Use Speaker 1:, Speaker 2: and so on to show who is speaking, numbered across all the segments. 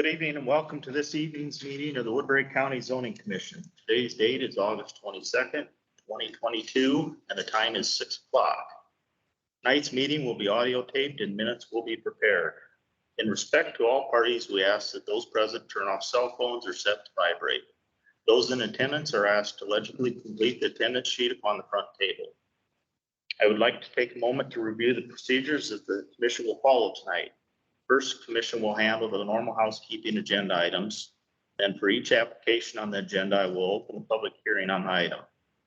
Speaker 1: Good evening and welcome to this evening's meeting of the Woodbury County Zoning Commission. Today's date is August 22nd, 2022, and the time is 6 o'clock. Tonight's meeting will be audio taped and minutes will be prepared. In respect to all parties, we ask that those present turn off cell phones or set to vibrate. Those in attendance are asked to legibly complete the attendance sheet upon the front table. I would like to take a moment to review the procedures that the commission will follow tonight. First, commission will handle the normal housekeeping agenda items. Then for each application on the agenda, I will open a public hearing on the item.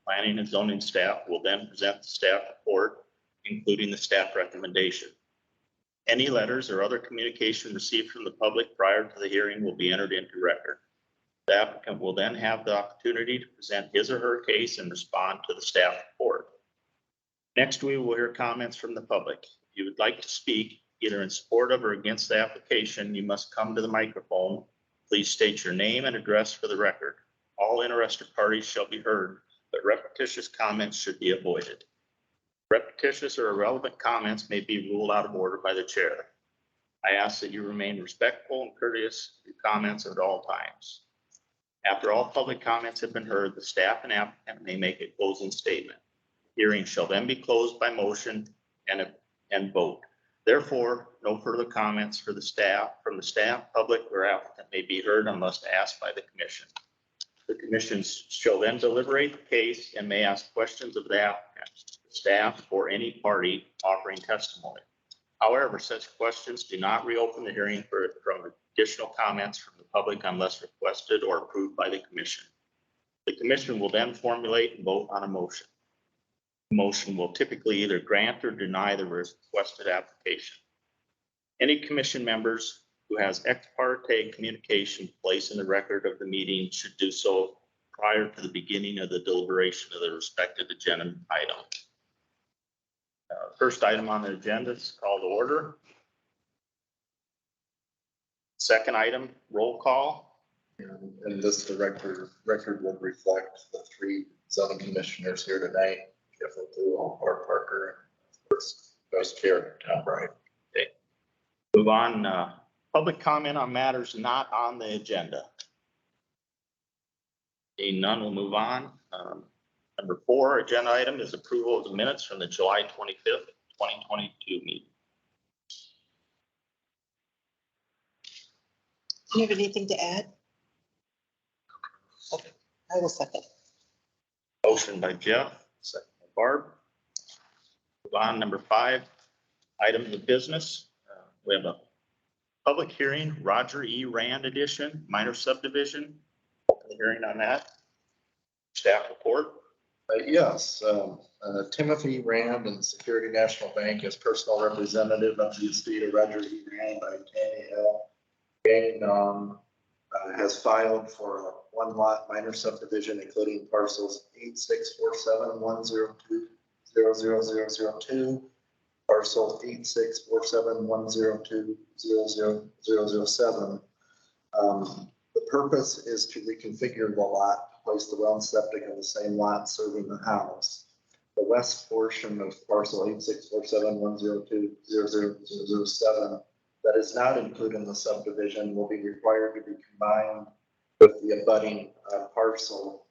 Speaker 1: Planning and zoning staff will then present the staff report, including the staff recommendation. Any letters or other communication received from the public prior to the hearing will be entered into record. The applicant will then have the opportunity to present his or her case and respond to the staff report. Next, we will hear comments from the public. If you would like to speak, either in support of or against the application, you must come to the microphone. Please state your name and address for the record. All interested parties shall be heard, but repetitious comments should be avoided. Repetitious or irrelevant comments may be ruled out of order by the chair. I ask that you remain respectful and courteous in your comments at all times. After all public comments have been heard, the staff and applicant may make a closing statement. Hearing shall then be closed by motion and vote. Therefore, no further comments from the staff, public, or applicant may be heard unless asked by the commission. The commission shall then deliberate the case and may ask questions of the applicant, staff, or any party offering testimony. However, such questions do not reopen the hearing from additional comments from the public unless requested or approved by the commission. The commission will then formulate and vote on a motion. The motion will typically either grant or deny the requested application. Any commission members who has ex parte communication placed in the record of the meeting should do so prior to the beginning of the deliberation of the respective agenda item. First item on the agenda is called to order. Second item, roll call.
Speaker 2: And this record will reflect the three zoning commissioners here tonight. Jeff O'Toole, Art Parker, and first Vice Chair Tom Bright.
Speaker 1: Okay. Move on. Public comment on matters not on the agenda. Seeing none, we'll move on. Number 4 agenda item is approval of the minutes from the July 25th, 2022 meeting.
Speaker 3: Do you have anything to add? Okay, I will second.
Speaker 1: Motion by Jeff, second by Barb. Move on. Number 5, items of business. We have a public hearing, Roger E. Rand edition, minor subdivision. Open the hearing on that. Staff report.
Speaker 2: Yes, Timothy Rand and Security National Bank as personal representative of the estate of Roger E. Rand by Tammy L. Gagnon has filed for a one lot minor subdivision, including parcels 864710200002, parcel 864710200007. The purpose is to reconfigure the lot, place the well and septic on the same lot serving the house. The west portion of parcel 864710200007 that is not included in the subdivision will be required to be combined with the abutting parcel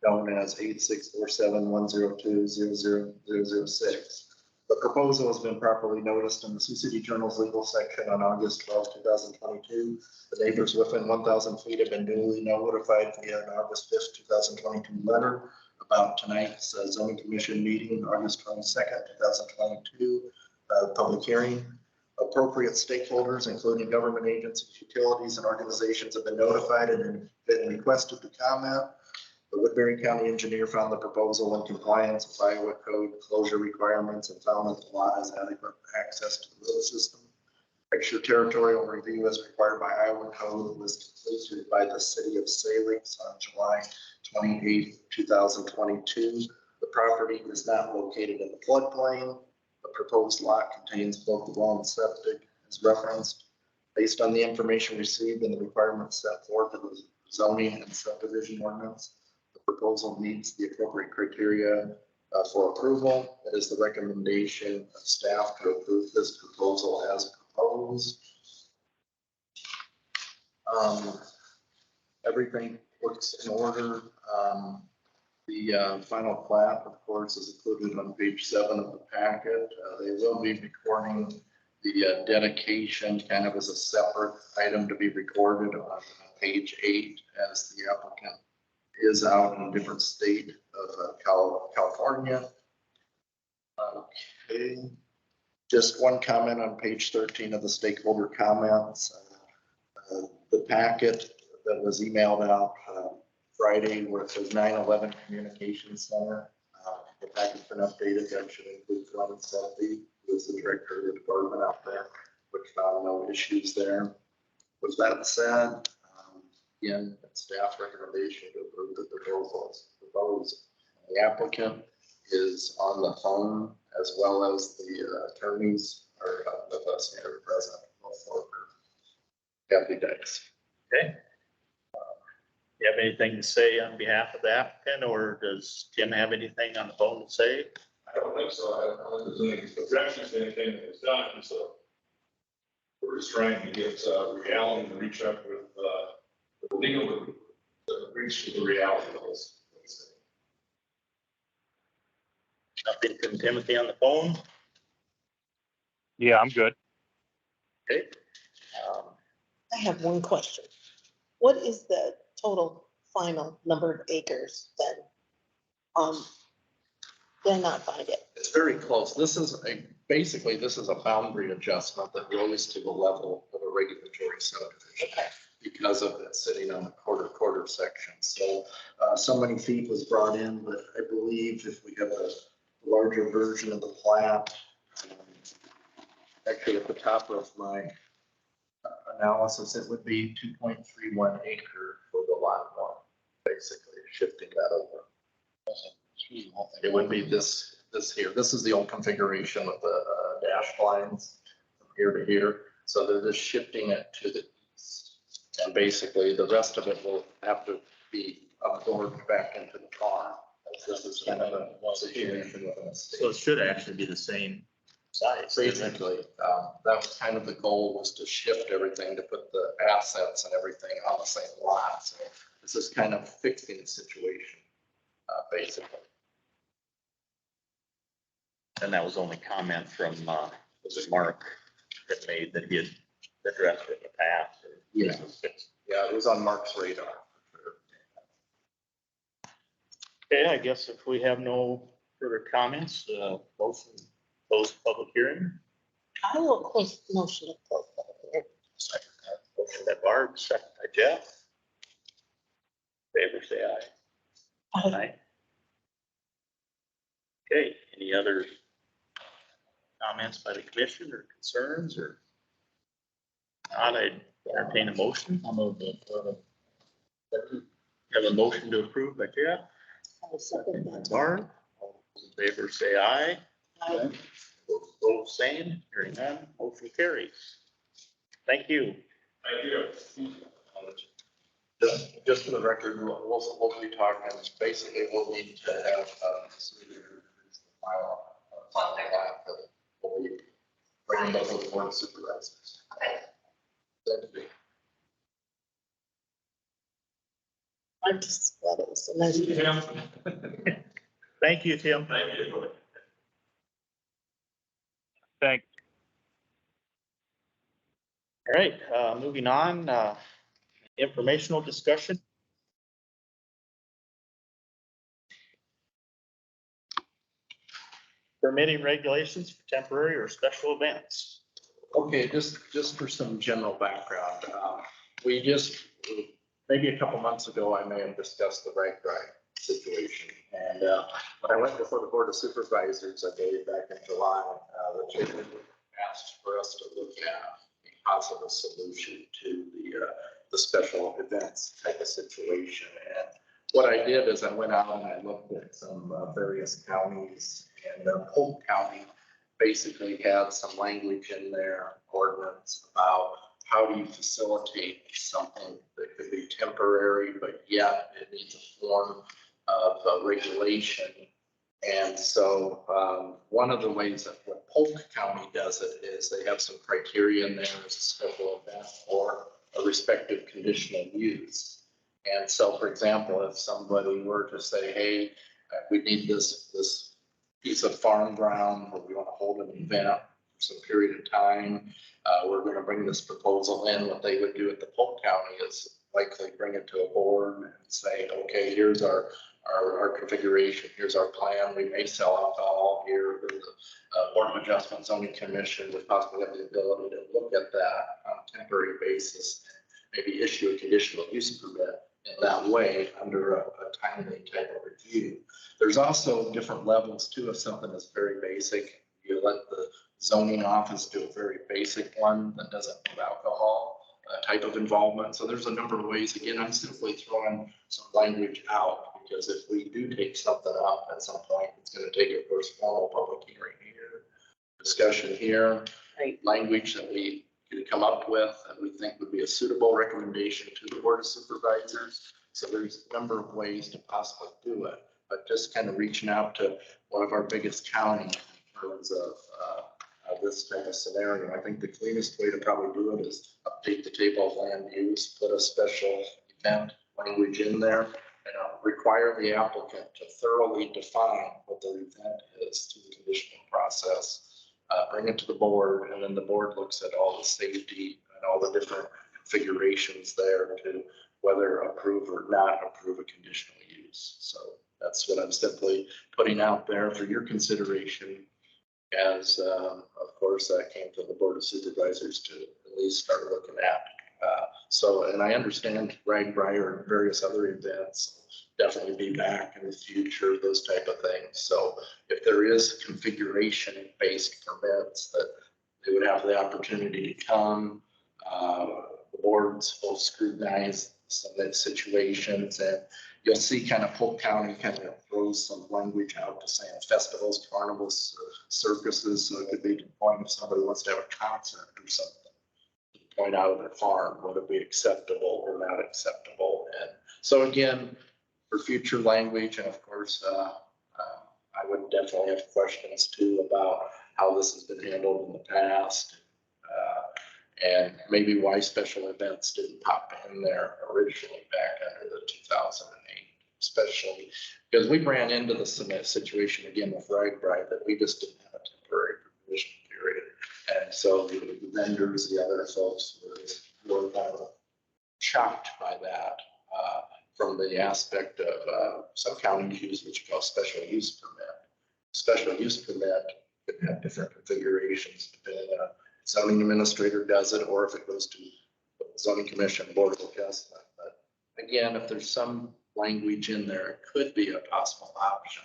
Speaker 2: known as 864710200006. The proposal has been properly noticed in the Sioux City Journal's legal section on August 12, 2022. The neighbors within 1,000 feet have been duly notified via an August 5th, 2022 letter about tonight's zoning commission meeting, August 22nd, 2022 public hearing. Appropriate stakeholders, including government agencies, utilities, and organizations, have been notified and been requested to comment. The Woodbury County engineer found the proposal in compliance with Iowa code closure requirements and found that the lot has adequate access to the road system. Extraterritorial review as required by Iowa code was completed by the city of Salix on July 28, 2022. The property is not located in the floodplain. The proposed lot contains both the well and septic as referenced. Based on the information received and the requirements set forth in the zoning and subdivision ordinance, the proposal meets the appropriate criteria for approval. It is the recommendation of staff to approve this proposal as proposed. Everything looks in order. The final plat, of course, is included on page 7 of the packet. They will be recording the dedication kind of as a separate item to be recorded on page 8, as the applicant is out in a different state of California. Okay. Just one comment on page 13 of the stakeholder comments. The packet that was emailed out Friday where it says 9/11 Communications Center. The packet's been updated. That should include Glenn Selby, who is the director of the department out there, which found no issues there. With that said, again, it's staff recommendation to approve the proposal as proposed. The applicant is on the phone, as well as the attorneys are with us here present. Kathy Dykes.
Speaker 1: Okay. You have anything to say on behalf of the applicant, or does Tim have anything on the phone to say?
Speaker 4: I don't think so. I don't think there's any objections to anything that was done, so we're just trying to get reality to reach up with the legal to reach the reality of this.
Speaker 1: Nothing from Timothy on the phone?
Speaker 5: Yeah, I'm good.
Speaker 1: Okay.
Speaker 3: I have one question. What is the total final number of acres then? Did not find it.
Speaker 2: It's very close. This is basically, this is a boundary adjustment that goes to the level of a regulatory subdivision.
Speaker 3: Okay.
Speaker 2: Because of it sitting on the quarter section. So many feet was brought in, but I believe if we have a larger version of the plat, actually at the top of my analysis, it would be 2.31 acre for the lot 1, basically shifting that over. It would be this here. This is the old configuration with the dash lines from here to here. So they're just shifting it to the east. And basically the rest of it will have to be absorbed back into the farm. This is kind of a situation with an estate.
Speaker 1: So it should actually be the same size.
Speaker 2: Basically, that was kind of the goal, was to shift everything, to put the assets and everything on the same lot. So this is kind of fixing the situation, basically.
Speaker 1: And that was only comment from, was it Mark that made that he had addressed it in the past? Or
Speaker 2: Yeah.
Speaker 1: this was fixed?
Speaker 2: Yeah, it was on Mark's radar.
Speaker 1: Okay, I guess if we have no further comments, motion to close the public hearing.
Speaker 3: I will close motion to close public hearing.
Speaker 1: Second that. Motion by Barb, second by Jeff. Favor say aye. Aye. Okay, any other comments by the commission or concerns or? Not, I'd entertain a motion. I'll move it. Have a motion to approve by Jeff.
Speaker 3: I will second that.
Speaker 1: Barb, all those in favor say aye.
Speaker 3: Aye.
Speaker 1: Both same, hearing none, motion carries. Thank you.
Speaker 4: Thank you.
Speaker 2: Just for the record, we'll be talking, basically we'll need to have, final plat that will be bringing those to the board of supervisors. That'd be.
Speaker 3: I'm just glad it was so nice.
Speaker 1: Thank you, Tim.
Speaker 4: Thank you.
Speaker 5: Thanks.
Speaker 1: All right, moving on, informational discussion. Permitting regulations for temporary or special events.
Speaker 2: Okay, just for some general background, we just, maybe a couple months ago, I may have discussed the rag drive situation. And when I went before the board of supervisors, I gave back in July, the chairman asked for us to look at a possible solution to the special events type of situation. And what I did is I went out and I looked at some various counties, and Polk County basically had some language in their ordinance about how do you facilitate something that could be temporary, but yet it needs a form of regulation. And so one of the ways that what Polk County does it is they have some criteria in there as a special event, or a respective conditional use. And so, for example, if somebody were to say, hey, we need this piece of farm ground, or we want to hold an event for some period of time, we're going to bring this proposal in. What they would do at the Polk County is likely bring it to a board and say, okay, here's our configuration, here's our plan. We may sell alcohol here. There's a Board of Adjustment Zoning Commission would possibly have the ability to look at that on a temporary basis, and maybe issue a conditional use permit in that way under a timely type of review. There's also different levels too. If something is very basic, you let the zoning office do a very basic one that doesn't have alcohol type of involvement. So there's a number of ways. Again, I'm simply throwing some language out because if we do take something up at some point, it's going to take, of course, formal public hearing here, discussion here,
Speaker 3: Right.
Speaker 2: language that we could come up with that we think would be a suitable recommendation to the Board of Supervisors. So there's a number of ways to possibly do it, but just kind of reaching out to one of our biggest counties in terms of this type of scenario. I think the cleanest way to probably do it is update the table of land use, put a special event language in there, and require the applicant to thoroughly define what the event is through the conditional process. Bring it to the board, and then the board looks at all the safety and all the different configurations there to whether approve or not approve a conditional use. So that's what I'm simply putting out there for your consideration, as of course that came to the Board of Supervisors to at least start looking at. And I understand RAGBRAI and various other events definitely be back in the future, those type of things. So if there is configuration based permits that they would have the opportunity to come, the boards will scrutinize some of the situations, and you'll see kind of Polk County kind of throws some language out to saying festivals, carnivals, circuses. So it could be to the point if somebody wants to have a concert or something, to point out their farm, would it be acceptable or not acceptable? And so again, for future language, and of course, I would definitely have questions too about how this has been handled in the past. And maybe why special events didn't pop in there originally back under the 2008, especially because we ran into the situation again with RAGBRAI that we just didn't have a temporary permission period. And so the vendors, the other folks were kind of shocked by that from the aspect of some counties use what you call special use permit. Special use permit could have different configurations depending on zoning administrator does it, or if it goes to zoning commission, Board of Adjustment. But again, if there's some language in there, it could be a possible option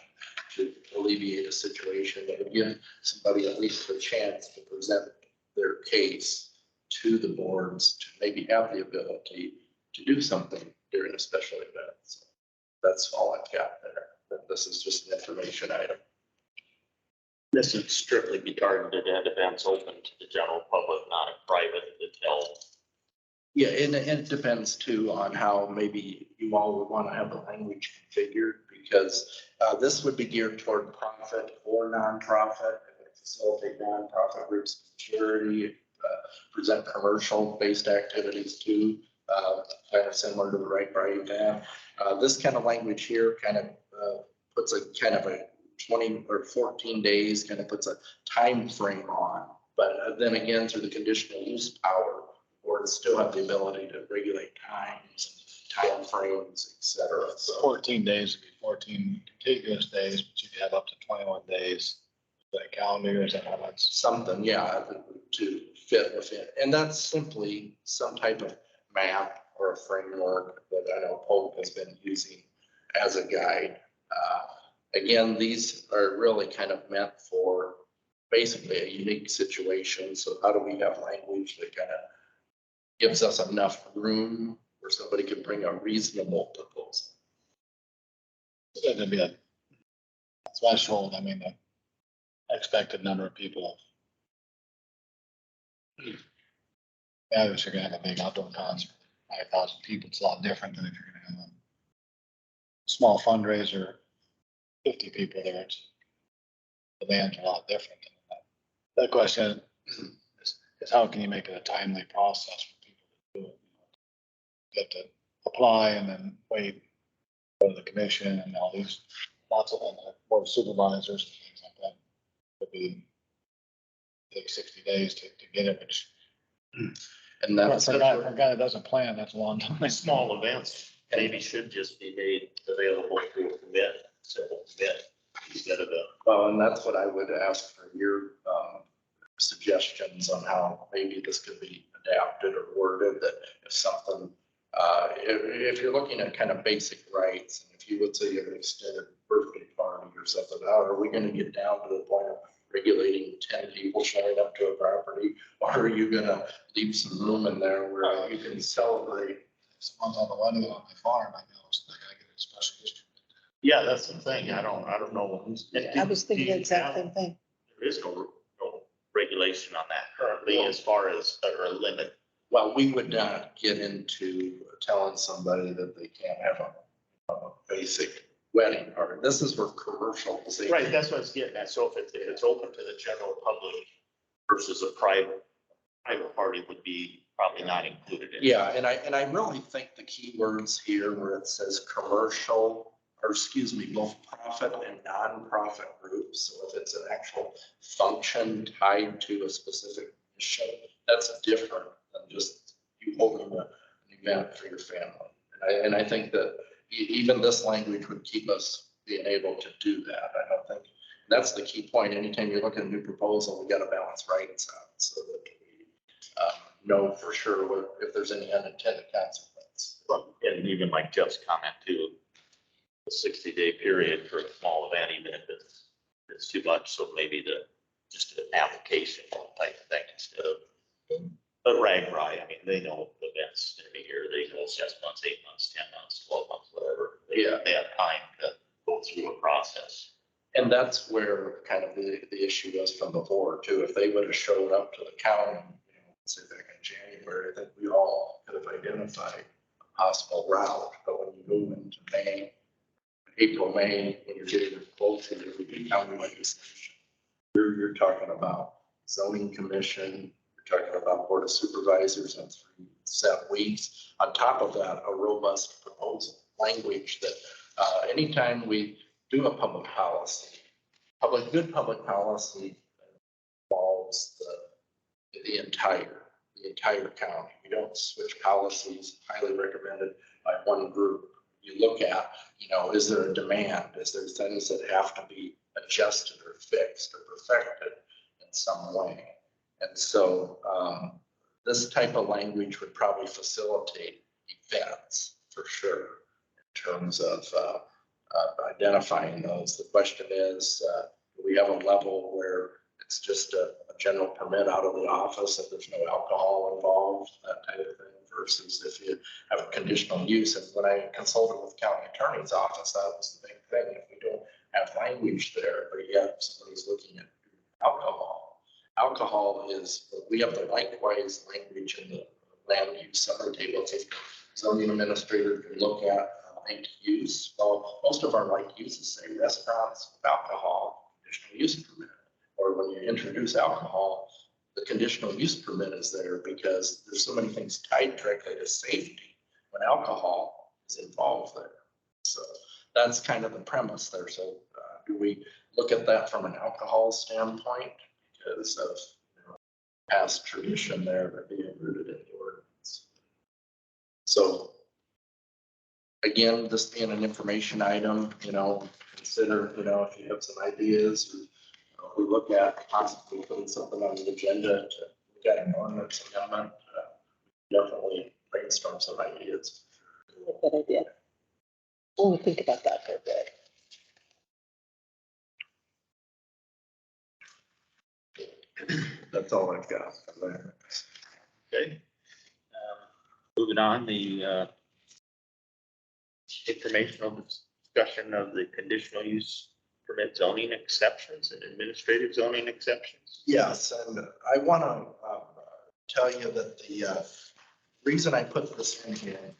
Speaker 2: to alleviate a situation that would give somebody at least a chance to present their case to the boards to maybe have the ability to do something during a special event. So that's all I've got there. But this is just an information item.
Speaker 1: This would strictly be targeted at events open to the general public, not a private that's held.
Speaker 2: Yeah, and it depends too on how maybe you all would want to have the language configured, because this would be geared toward profit or nonprofit. It would facilitate nonprofit groups, charity, present commercial-based activities too, kind of similar to the RAGBRAI event. This kind of language here kind of puts a kind of a 20 or 14 days, kind of puts a time frame on. But then again, through the conditional use power, boards still have the ability to regulate times, time frames, et cetera. So
Speaker 6: 14 days would be 14 contiguous days, but you could have up to 21 days. That calendar is how much?
Speaker 2: something, yeah, to fit within. And that's simply some type of map or a framework that I know Polk has been using as a guide. Again, these are really kind of meant for basically a unique situation. So how do we have language that kind of gives us enough room where somebody can bring a reasonable proposal?
Speaker 6: It's going to be a threshold. I mean, the expected number of people. Yeah, if you're gonna have a big outdoor concert, 5,000 people, it's a lot different than if you're gonna have a small fundraiser, 50 people there. The bands are a lot different. The question is how can you make it a timely process for people to do it? get to apply and then wait, go to the commission and all these, lots of, and the board of supervisors, and things like that. Would be, take 60 days to get it, which,
Speaker 2: And
Speaker 6: for
Speaker 2: that's,
Speaker 6: a guy that doesn't plan, that's a long time.
Speaker 1: Small events maybe should just be made available through a commit, simple commit, instead of a.
Speaker 2: well, and that's what I would ask for your, suggestions on how maybe this could be adapted or worded, that if something, if you're looking at kind of basic rights, and if you would say you have an extended birthday party or something, how are we gonna get down to the point of regulating 10 people showing up to a property? Or are you gonna leave some room in there where you can celebrate?
Speaker 6: Someone's on the wedding on my farm, I know, so they gotta get a special history.
Speaker 1: Yeah, that's the thing. I don't know. And
Speaker 3: I was thinking
Speaker 1: do
Speaker 3: the
Speaker 1: you
Speaker 3: exact
Speaker 1: have-
Speaker 3: same thing.
Speaker 1: There is no regulation on that currently as far as, or a limit.
Speaker 2: Well, we would not get into telling somebody that they can't have a basic wedding party. This is where commercial is.
Speaker 1: Right, that's what I was getting at. So if it's open to the general public versus a private party would be probably not included in.
Speaker 2: Yeah, and I really think the key words here where it says commercial, or excuse me, both profit and nonprofit groups. So if it's an actual function tied to a specific mission, that's different than just you holding an event for your family. And I think that even this language would keep us being able to do that. I don't think, that's the key point. Anytime you look at a new proposal, we got to balance rights out so that we know for sure if there's any unintended consequence.
Speaker 1: And even like Jeff's comment too, a 60-day period for a small event, even if it's too much, so maybe just an application type of thing instead of a rag ride. I mean, they know the event's gonna be here, they know 6 months, 8 months, 10 months, 12 months, whatever.
Speaker 2: Yeah.
Speaker 1: They have time to go through a process.
Speaker 2: And that's where kind of the issue was from before too. If they would have showed up to the county, say back in January, I think we all could have identified a possible route. But when you move into May, April, May, when you're getting closer to the county legislation, you're talking about zoning commission, you're talking about board of supervisors in 3 set weeks. On top of that, a robust proposal language that anytime we do a public policy, good public policy involves the entire county. We don't switch policies, highly recommended by one group. You look at, is there a demand? Is there things that have to be adjusted or fixed or perfected in some way? And so this type of language would probably facilitate events for sure in terms of identifying those. The question is, do we have a level where it's just a general permit out of the office and there's no alcohol involved, that type of thing, versus if you have a conditional use? And when I consulted with county attorney's office, that was the big thing. If we don't have language there, but yet somebody's looking at alcohol. Alcohol is, we have the likewise language in the land use summary table. Zoning administrator can look at light use. Well, most of our light uses say restaurants with alcohol, conditional use permit. Or when you introduce alcohol, the conditional use permit is there because there's so many things tied directly to safety when alcohol is involved there. So that's kind of the premise there. So do we look at that from an alcohol standpoint because of past tradition there that being rooted in the ordinance? So again, this being an information item, consider, if you have some ideas, or if we look at possibly putting something on the agenda to look at an ordinance amendment, definitely brainstorm some ideas.
Speaker 3: Good idea. We'll think about that for a bit.
Speaker 2: That's all I've got.
Speaker 1: Okay. Moving on, the informational discussion of the conditional use permit zoning exceptions and administrative zoning exceptions.
Speaker 2: Yes, and I want to tell you that the reason I put this in here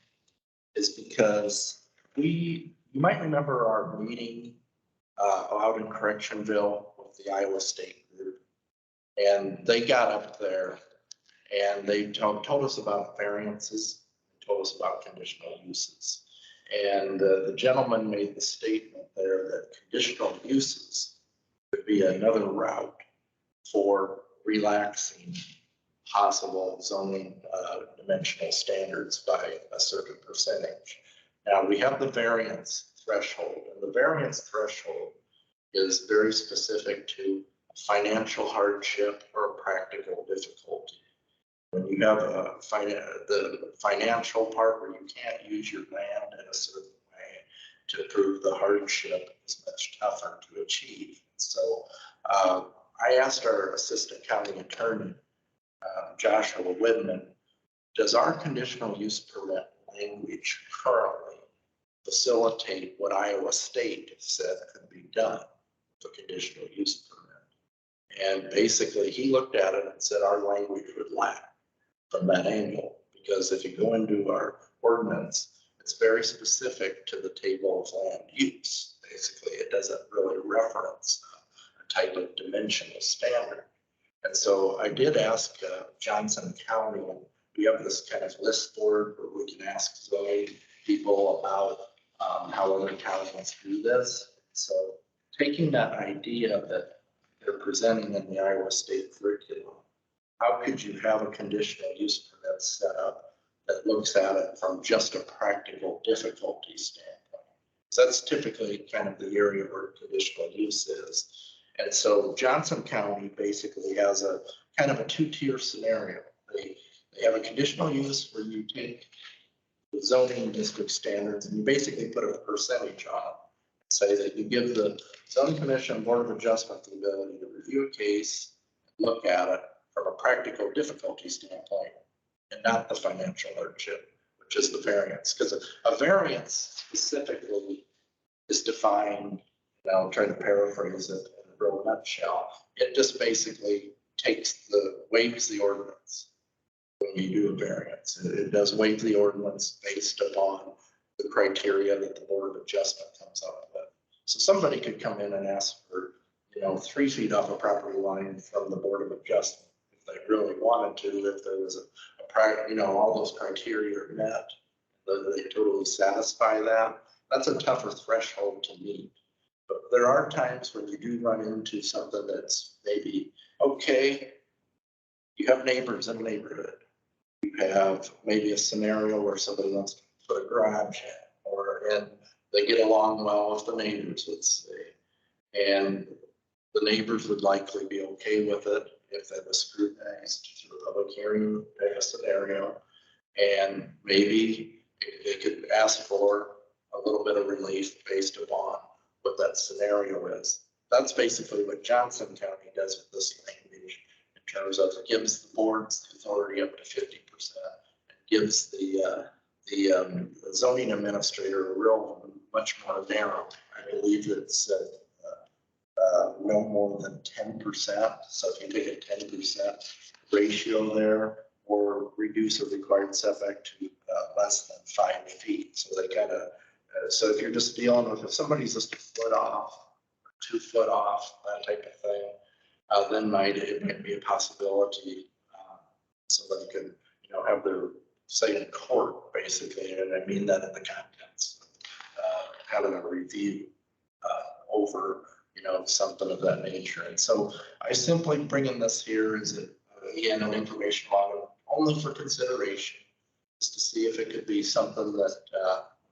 Speaker 2: is because you might remember our meeting out in Correctionville with the Iowa State group. And they got up there and they told us about variances, propose about conditional uses. And the gentleman made the statement there that conditional uses could be another route for relaxing possible zoning dimensional standards by a certain percentage. Now, we have the variance threshold, and the variance threshold is very specific to financial hardship or practical difficulty. When you have the financial part where you can't use your land in a certain way to prove the hardship is much tougher to achieve. So I asked our assistant county attorney, Joshua Whitman, does our conditional use permit language currently facilitate what Iowa State said could be done with a conditional use permit? And basically he looked at it and said our language would lack from that angle, because if you go into our ordinance, it's very specific to the table of land use. Basically, it doesn't really reference a type of dimensional standard. And so I did ask Johnson County, and we have this kind of list board where we can ask zoning people about how other counties do this. So taking that idea that they're presenting in the Iowa State curriculum, how could you have a conditional use permit set up that looks at it from just a practical difficulty standpoint? So that's typically kind of the area where conditional use is. And so Johnson County basically has a kind of a two-tier scenario. They have a conditional use where you take the zoning district standards and you basically put a percentage on it. Say that you give the zoning commission, board of adjustment, the ability to review a case, look at it from a practical difficulty standpoint, and not the financial hardship, which is the variance. Because a variance specifically is defined, and I'll try to paraphrase it in a real nutshell. It just basically waives the ordinance when you do a variance. It does waive the ordinance based upon the criteria that the board of adjustment comes up with. So somebody could come in and ask for, 3 feet off a property line from the board of adjustment if they really wanted to, if there was all those criteria are met, that they totally satisfy that. That's a tougher threshold to meet. But there are times when you do run into something that's maybe, okay, you have neighbors in a neighborhood. You have maybe a scenario where somebody wants to put a garage in, and they get along well with the neighbors, let's say. And the neighbors would likely be okay with it if that was scrutinized through a public hearing type of scenario. And maybe they could ask for a little bit of relief based upon what that scenario is. That's basically what Johnson County does with this language in terms of it gives the board's authority up to 50% and gives the zoning administrator a real much more narrow. I believe it's no more than 10%. So if you take a 10% ratio there, or reduce a required setback to less than 5 feet. So they kind of, so if you're just dealing with, if somebody's just a foot off, 2 foot off, that type of thing, then it might be a possibility. Somebody could, have their say in court, basically, and I mean that in the contents, having a review over, something of that nature. And so I simply bring in this here as again, an information model only for consideration, just to see if it could be something that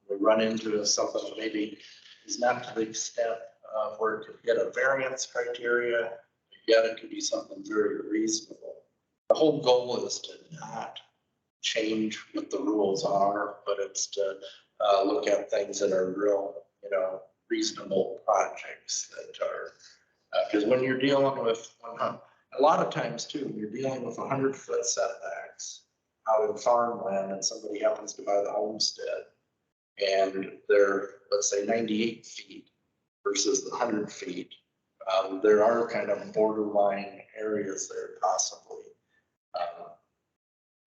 Speaker 2: we run into as something that maybe is not to the extent of where it could get a variance criteria, but yet it could be something very reasonable. The whole goal is to not change what the rules are, but it's to look at things that are real, reasonable projects that are, because when you're dealing with a lot of times too, when you're dealing with 100-foot setbacks out in farmland and somebody happens to buy the homestead and they're, let's say 98 feet versus the 100 feet, there are kind of borderline areas there possibly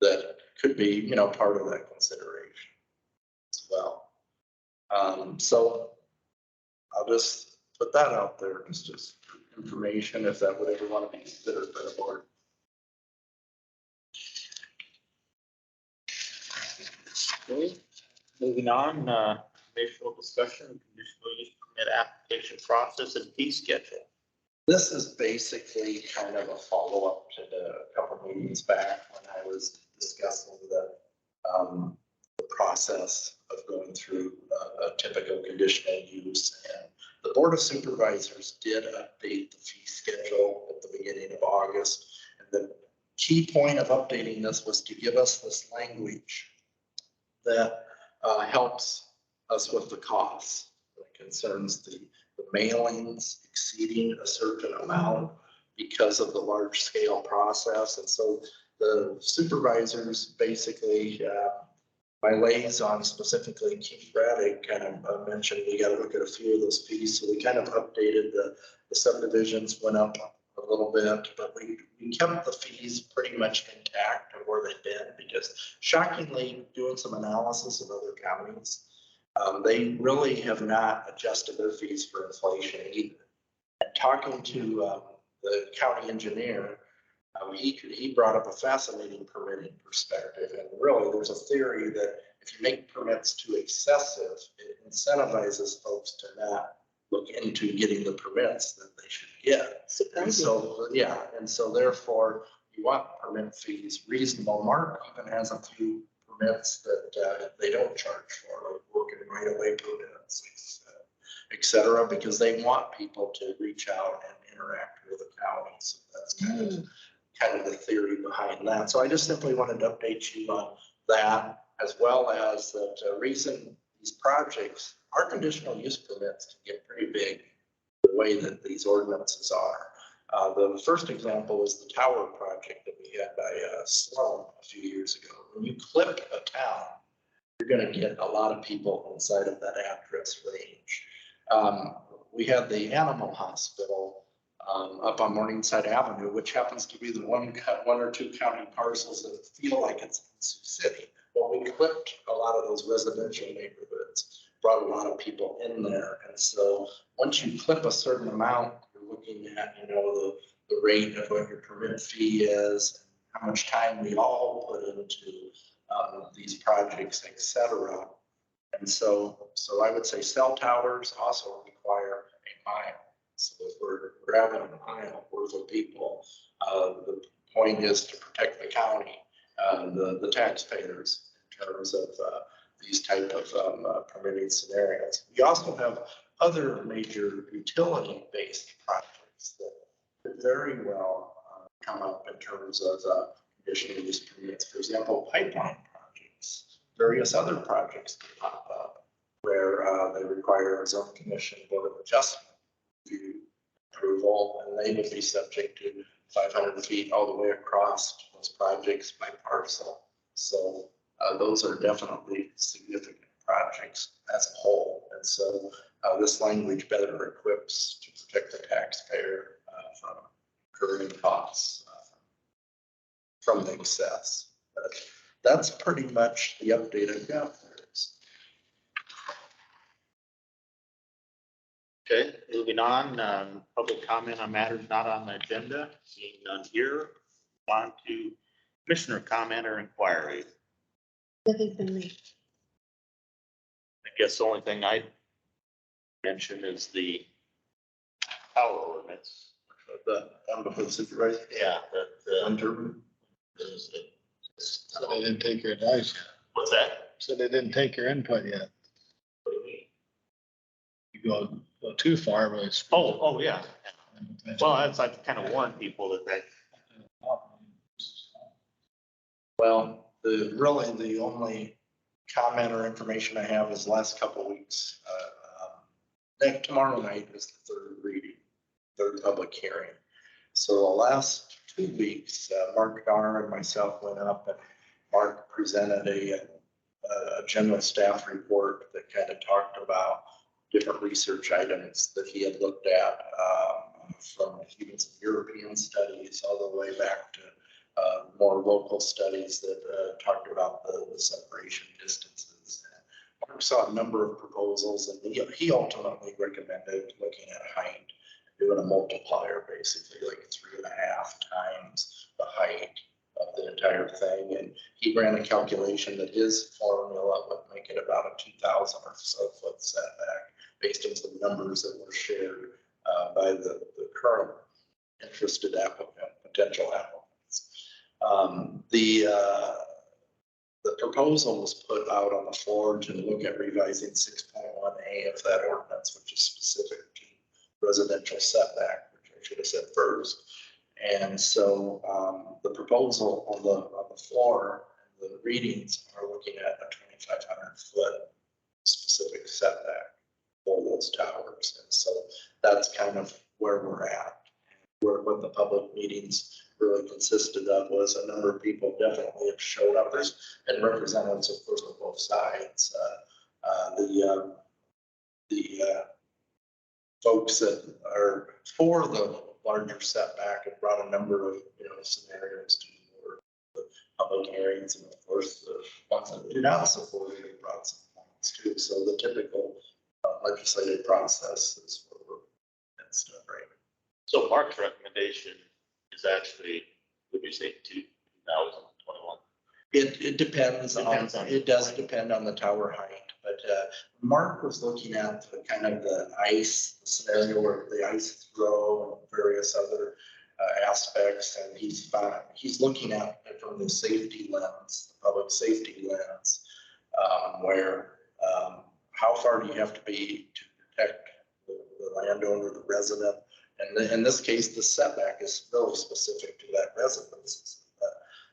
Speaker 2: that could be, part of that consideration as well. So I'll just put that out there as just information if that would ever want to be considered by the board.
Speaker 1: Okay, moving on, conditional discussion, conditional use permit application process and fee schedule.
Speaker 2: This is basically kind of a follow-up to the couple meetings back when I was discussing the process of going through a typical conditional use. And the Board of Supervisors did update the fee schedule at the beginning of August. And the key point of updating this was to give us this language that helps us with the costs. It concerns the mailings exceeding a certain amount because of the large scale process. And so the supervisors basically, my liaison, specifically Keith Braddock, kind of mentioned we got to look at a few of those fees. So we kind of updated the subdivisions, went up a little bit, but we kept the fees pretty much intact of where they've been, because shockingly, doing some analysis of other counties, they really have not adjusted their fees for inflation either. And talking to the county engineer, he brought up a fascinating permitting perspective. And really, there's a theory that if you make permits too excessive, it incentivizes folks to not look into getting the permits that they should get. And so, yeah, and so therefore, you want permit fees reasonable. Mark even has a few permits that they don't charge for, like working right away permits, et cetera, because they want people to reach out and interact with the county. So that's kind of the theory behind that. So I just simply wanted to update you on that, as well as that reason these projects, our conditional use permits can get pretty big the way that these ordinances are. The first example is the tower project that we had by Sloan a few years ago. When you clip a town, you're going to get a lot of people inside of that address range. We had the animal hospital up on Morningside Avenue, which happens to be the one or two county parcels that feel like it's in Sioux City. Well, we clipped a lot of those residential neighborhoods, brought a lot of people in there. And so once you clip a certain amount, you're looking at, the rate of what your permit fee is, how much time we all put into these projects, et cetera. And so I would say cell towers also require a mile. So if we're grabbing a mile worth of people, the point is to protect the county, the taxpayers, in terms of these type of permitting scenarios. We also have other major utility-based projects that could very well come up in terms of conditional use permits. For example, pipeline projects, various other projects can pop up where they require a zone commission board of adjustment approval, and they would be subject to 500 feet all the way across those projects by parcel. So those are definitely significant projects as a whole. And so this language better equips to protect the taxpayer from incurring costs from the excess. But that's pretty much the update I've got there.
Speaker 1: Okay, moving on, public comment on matters not on the agenda, seeing none here. On to commissioner comment or inquiry.
Speaker 3: Nothing from me.
Speaker 1: I guess the only thing I mentioned is the power ordinance.
Speaker 2: The one before the supervisor.
Speaker 1: Yeah,
Speaker 2: One turbine.
Speaker 6: So they didn't take your advice yet.
Speaker 1: What's that?
Speaker 6: So they didn't take your input yet.
Speaker 1: What do you mean?
Speaker 6: You go too far, but it's.
Speaker 1: Oh, yeah. Well, that's, I've kind of warned people that
Speaker 2: Well, really the only comment or information I have is last couple of weeks. Tomorrow night is the third reading, third public hearing. So the last 2 weeks, Mark Garner and myself went up and Mark presented a general staff report that kind of talked about different research items that he had looked at, from even some European studies all the way back to more local studies that talked about the separation distances. Mark saw a number of proposals, and he ultimately recommended looking at height, doing a multiplier, basically like 3.5 times the height of the entire thing. And he ran a calculation that his formula would make it about a 2,000 or so foot setback based on some numbers that were shared by the current interested applicant, potential applicants. The proposal was put out on the floor to look at revising 6.1A of that ordinance, which is specific to residential setback, which I should have said first. And so the proposal on the floor, the readings are looking at a 2,500 foot specific setback for those towers. And so that's kind of where we're at. What the public meetings really consisted of was a number of people definitely have showed up. There's been representatives, of course, on both sides. The folks that are for the larger setback have brought a number of, scenarios to the public hearings, and of course, the ones that do not support it have brought some points too. So the typical legislative process is what we're in stuff right now.
Speaker 1: So Mark's recommendation is actually, would you say 2021?
Speaker 2: It depends
Speaker 1: Depends on-
Speaker 2: it does depend on the tower height, but Mark was looking at the kind of the ice scenario where the ice throw and various other aspects, and he's looking at it from the safety lens, the public safety lens, where how far do you have to be to protect the landowner, the resident? And in this case, the setback is really specific to that residence,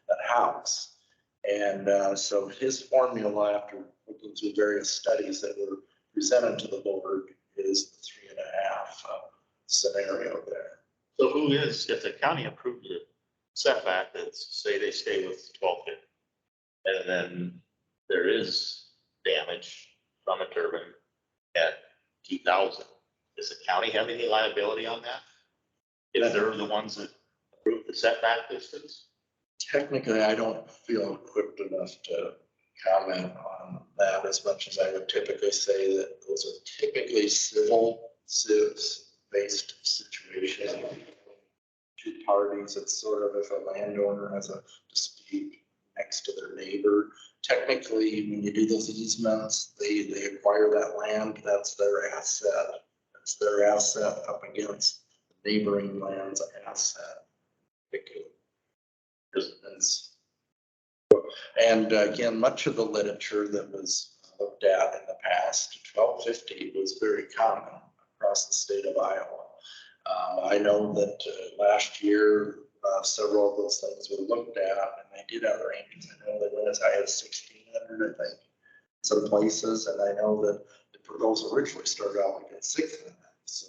Speaker 2: that house. And so his formula, after looking through various studies that were presented to the board, is the 3.5 scenario there.
Speaker 1: So who is, if the county approved the setback, that's, say they stay with 12 feet, and then there is damage from a turbine at 2,000, does the county have any liability on that? If they're the ones that approve the setback distance?
Speaker 2: Technically, I don't feel equipped enough to comment on that as much as I would typically say that those are typically civ-based situations. Two parties, it's sort of if a landowner has a dispute next to their neighbor. Technically, when you do those easements, they acquire that land, that's their asset. That's their asset up against the neighboring land's asset. And again, much of the literature that was looked at in the past, 1250 was very common across the state of Iowa. I know that last year, several of those things were looked at, and they did have ranges. I know they went as high as 1,600, I think, some places, and I know that the proposal originally started out like at 600. So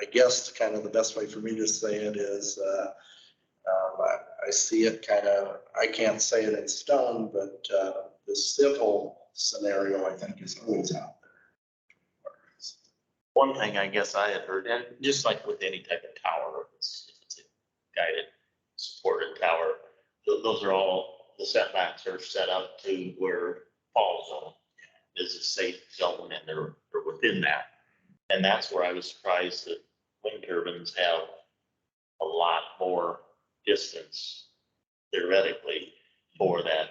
Speaker 2: I guess kind of the best way for me to say it is I see it kind of, I can't say it in stone, but the civil scenario, I think, is always out there.
Speaker 1: One thing I guess I had heard, and just like with any type of tower, if it's a guided supported tower, those are all, the setbacks are set up to where fall zone is a safe zone, and they're within that. And that's where I was surprised that wind turbines have a lot more distance theoretically for that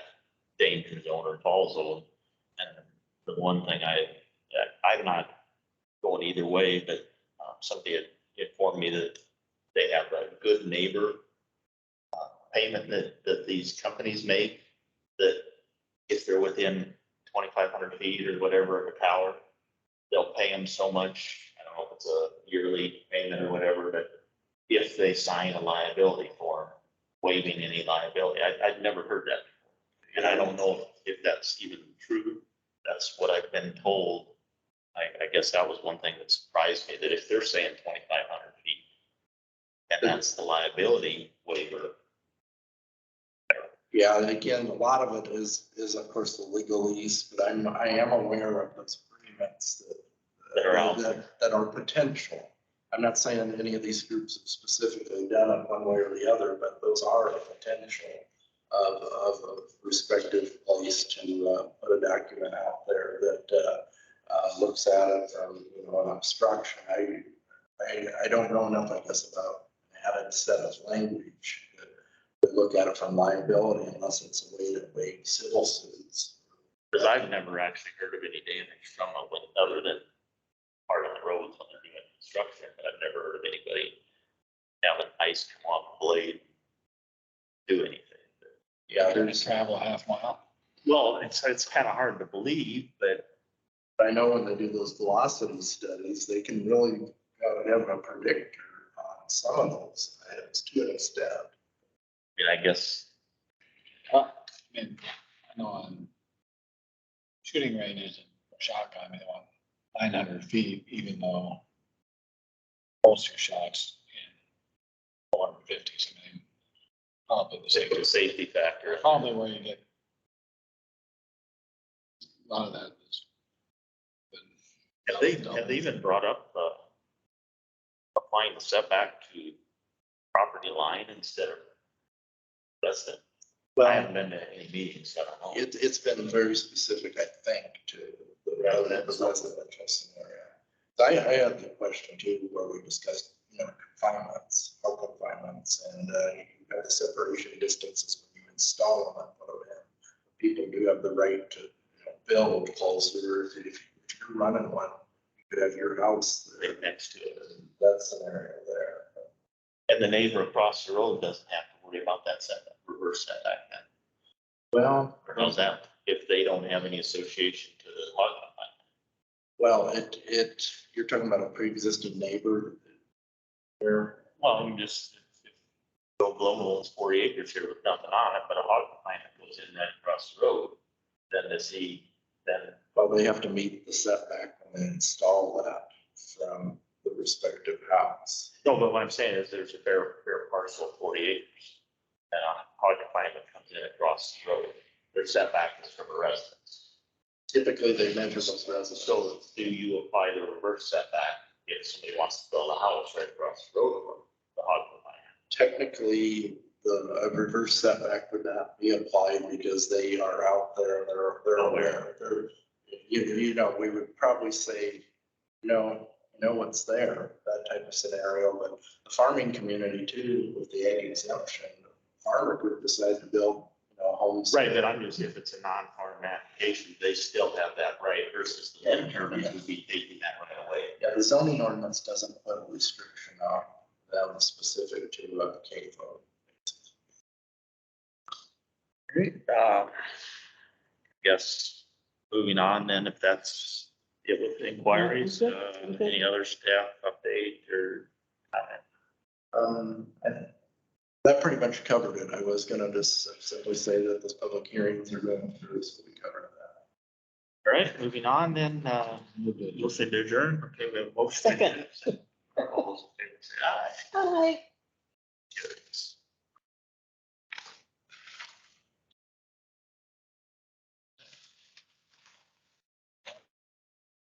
Speaker 1: danger zone or fall zone. And the one thing I'm not going either way, but somebody had informed me that they have a good neighbor payment that these companies make, that if they're within 2,500 feet or whatever of a tower, they'll pay them so much. I don't know if it's a yearly payment or whatever, but if they sign a liability form waiving any liability, I'd never heard that before. And I don't know if that's even true. That's what I've been told. I guess that was one thing that surprised me, that if they're saying 2,500 feet and that's the liability waiver.
Speaker 2: Yeah, and again, a lot of it is of course the legalese, but I am aware of those agreements
Speaker 1: That are out there.
Speaker 2: that are potential. I'm not saying any of these groups have specifically done it one way or the other, but those are a potential of a respective place to put a document out there that looks at it from, an obstruction. I don't know enough, I guess, about added set of language. We look at it from liability unless it's a way to waive civil suits.
Speaker 1: Because I've never actually heard of any damage from it other than part of the roads when they're doing construction, but I've never heard of anybody having ice come off the blade, do anything.
Speaker 2: Yeah,
Speaker 6: Gonna
Speaker 2: there's,
Speaker 6: travel a half mile.
Speaker 1: Well, it's kind of hard to believe, but
Speaker 2: I know when they do those velocity studies, they can really have a predictor on some of those items to an extent.
Speaker 1: I mean, I guess,
Speaker 6: I mean, I know on shooting ranges and shotgun, they want 900 feet, even though most of your shots in 450, so I mean, probably the safety.
Speaker 1: the safety factor.
Speaker 6: Probably where you get a lot of that is.
Speaker 1: Have they even brought up, applying the setback to property line instead of resident? I haven't been to any meetings, so I don't know.
Speaker 2: It's been very specific, I think, to the residential scenario. I had the question too, where we discussed, confinements, home confinements, and you have the separation distances when you install them and put them in. People do have the right to build closer. If you're running one, you could have your house there
Speaker 1: Right next to it.
Speaker 2: that scenario there.
Speaker 1: And the neighbor across the road doesn't have to worry about that setback, reverse setback then.
Speaker 2: Well,
Speaker 1: Or how's that, if they don't have any association to the hog confinement?
Speaker 2: well, you're talking about a pre-existing neighbor there.
Speaker 1: Well, I'm just, if Bill Blow owns 40 acres here with nothing on it, but a hog confinement goes in right across the road, then
Speaker 2: Well, they have to meet the setback when they install that from the respective house.
Speaker 1: no, but what I'm saying is there's a fair parcel of 40 acres. And a hog confinement comes in across the road, their setback is from a residence.
Speaker 2: Typically, they measure those residents.
Speaker 1: So do you apply the reverse setback if somebody wants to build a house right across the road from the hog confinement?
Speaker 2: Technically, the reverse setback would not be applied because they are out there, they're aware. We would probably say, what's there, that type of scenario, but the farming community too, with the ag exemption, farmer group decides to build, homes.
Speaker 1: Right, but I'm just, if it's a non-farm application, they still have that right versus the interment would be taking that right away.
Speaker 2: Yeah, the zoning ordinance doesn't put a restriction on them specific to a CAFO.
Speaker 1: Great. Guess, moving on then, if that's it with inquiries, any other staff update or comment?
Speaker 2: That pretty much covered it. I was gonna just simply say that those public hearings are going through, so we covered that.
Speaker 1: All right, moving on then, you'll say to adjourn, okay, we have a motion.
Speaker 3: Second.
Speaker 1: All those in favor say aye.
Speaker 3: Hi.